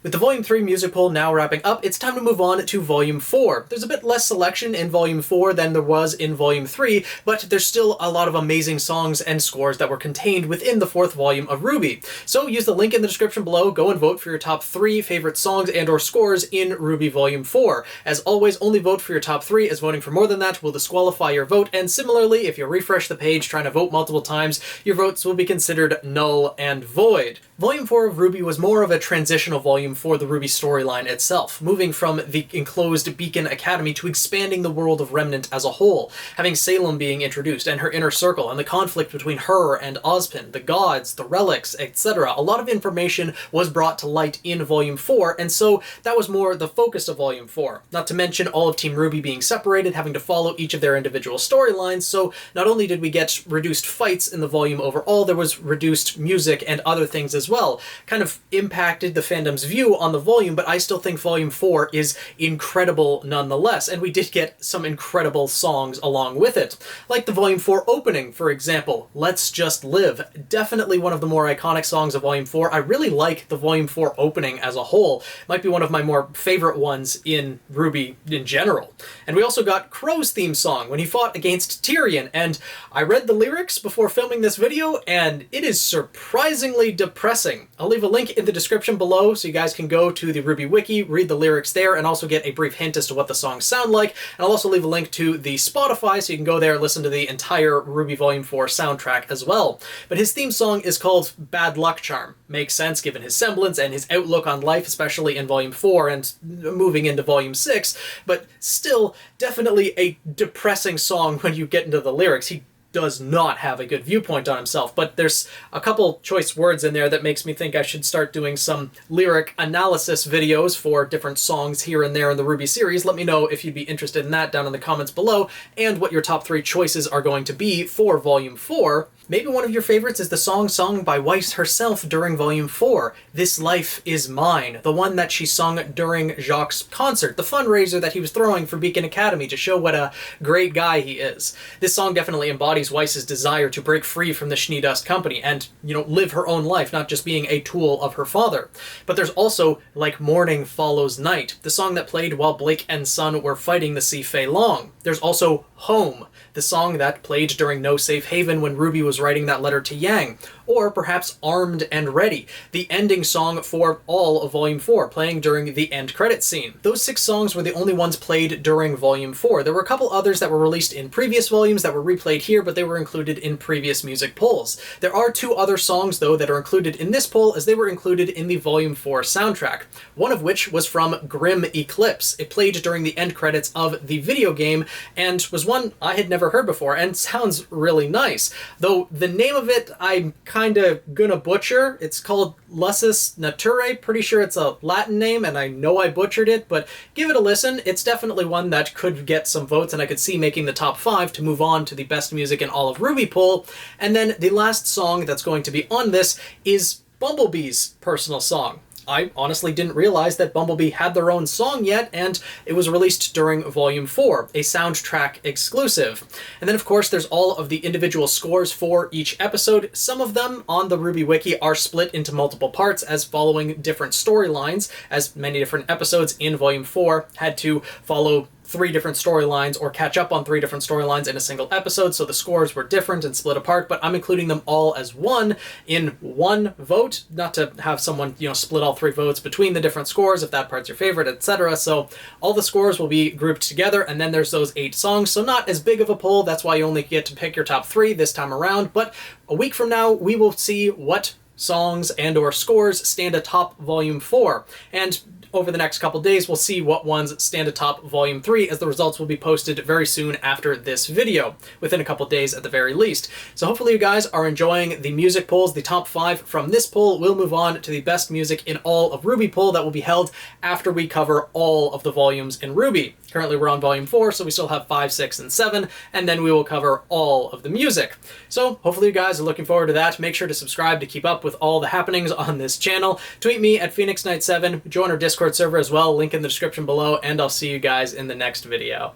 With the Volume 3 music poll now wrapping up, it's time to move on to Volume 4. There's a bit less selection in Volume 4 than there was in Volume 3, but there's still a lot of amazing songs and scores that were contained within the 4th volume of RWBY. So use the link in the description below, go and vote for your top 3 favorite songs and or scores in RWBY Volume 4. As always, only vote for your top 3, as voting for more than that will disqualify your vote, and similarly, if you refresh the page trying to vote multiple times, your votes will be considered null and void. Volume 4 of RWBY was more of a transitional volume for the RWBY storyline itself, moving from the enclosed Beacon Academy to expanding the world of Remnant as a whole, having Salem being introduced and her inner circle, and the conflict between her and Ozpin, the gods, the relics, etc. A lot of information was brought to light in Volume 4, and so that was more the focus of Volume 4. Not to mention all of Team RWBY being separated, having to follow each of their individual storylines, so not only did we get reduced fights in the volume overall, there was reduced music and other things as well. Kind of impacted the fandom's view on the volume, but I still think Volume 4 is incredible nonetheless, and we did get some incredible songs along with it. Like the Volume 4 opening, for example, Let's Just Live. Definitely one of the more iconic songs of Volume 4. I really like the Volume 4 opening as a whole. Might be one of my more favorite ones in RWBY in general. And we also got Crow's theme song when he fought against Tyrion, and I read the lyrics before filming this video, and it is surprisingly depressing. I'll leave a link in the description below so you guys can go to the RWBY wiki, read the lyrics there, and also get a brief hint as to what the songs sound like. And I'll also leave a link to the Spotify so you can go there and listen to the entire RWBY Volume 4 soundtrack as well. But his theme song is called Bad Luck Charm. Makes sense given his semblance and his outlook on life, especially in Volume 4 and moving into Volume 6, but still definitely a depressing song when you get into the lyrics. He does not have a good viewpoint on himself, but there's a couple choice words in there that makes me think I should start doing some lyric analysis videos for different songs here and there in the RWBY series. Let me know if you'd be interested in that down in the comments below, and what your top 3 choices are going to be for Volume 4. Maybe one of your favorites is the song sung by Weiss herself during Volume 4, This Life Is Mine, the one that she sung during Jacques' concert, the fundraiser that he was throwing for Beacon Academy to show what a great guy he is. This song definitely embodies Weiss's desire to break free from the Schnee-Dust Company and, live her own life, not just being a tool of her father. But there's also Like Morning Follows Night, the song that played while Blake and Sun were fighting the Sea Fei Long. There's also Home, the song that played during No Safe Haven when RWBY was writing that letter to Yang. Or perhaps Armed and Ready, the ending song for all of Volume 4, playing during the end credits scene. Those 6 songs were the only ones played during Volume 4. There were a couple others that were released in previous volumes that were replayed here, but they were included in previous music polls. There are 2 other songs, though, that are included in this poll, as they were included in the Volume 4 soundtrack. One of which was from Grim Eclipse. It played during the end credits of the video game, and was one I had never heard before, and sounds really nice. Though the name of it, I'm kinda gonna butcher. It's called Lusus Naturae. Pretty sure it's a Latin name, and I know I butchered it, but give it a listen. It's definitely one that could get some votes, and I could see making the top 5 to move on to the best music in all of RWBY poll. And then the last song that's going to be on this is Bumblebee's personal song. I honestly didn't realize that Bumblebee had their own song yet, and it was released during Volume 4, a soundtrack exclusive. And then, of course, there's all of the individual scores for each episode. Some of them on the RWBY Wiki are split into multiple parts as following different storylines, as many different episodes in Volume 4 had to follow 3 different storylines or catch up on 3 different storylines in a single episode, so the scores were different and split apart, but I'm including them all as one in one vote, not to have someone, split all 3 votes between the different scores if that part's your favorite, etc. So all the scores will be grouped together, and then there's those 8 songs, so not as big of a poll. That's why you only get to pick your top 3 this time around, but a week from now we will see what songs and or scores stand atop Volume 4. And over the next couple days, we'll see what ones stand atop Volume 3, as the results will be posted very soon after this video, within a couple days at the very least. So hopefully you guys are enjoying the music polls. The top 5 from this poll will move on to the best music in all of RWBY poll that will be held after we cover all of the volumes in RWBY. Currently we're on Volume 4, so we still have 5, 6, and 7, and then we will cover all of the music. So hopefully you guys are looking forward to that. Make sure to subscribe to keep up with all the happenings on this channel. Tweet me at PhoenixKnight7, join our Discord server as well, link in the description below, and I'll see you guys in the next video.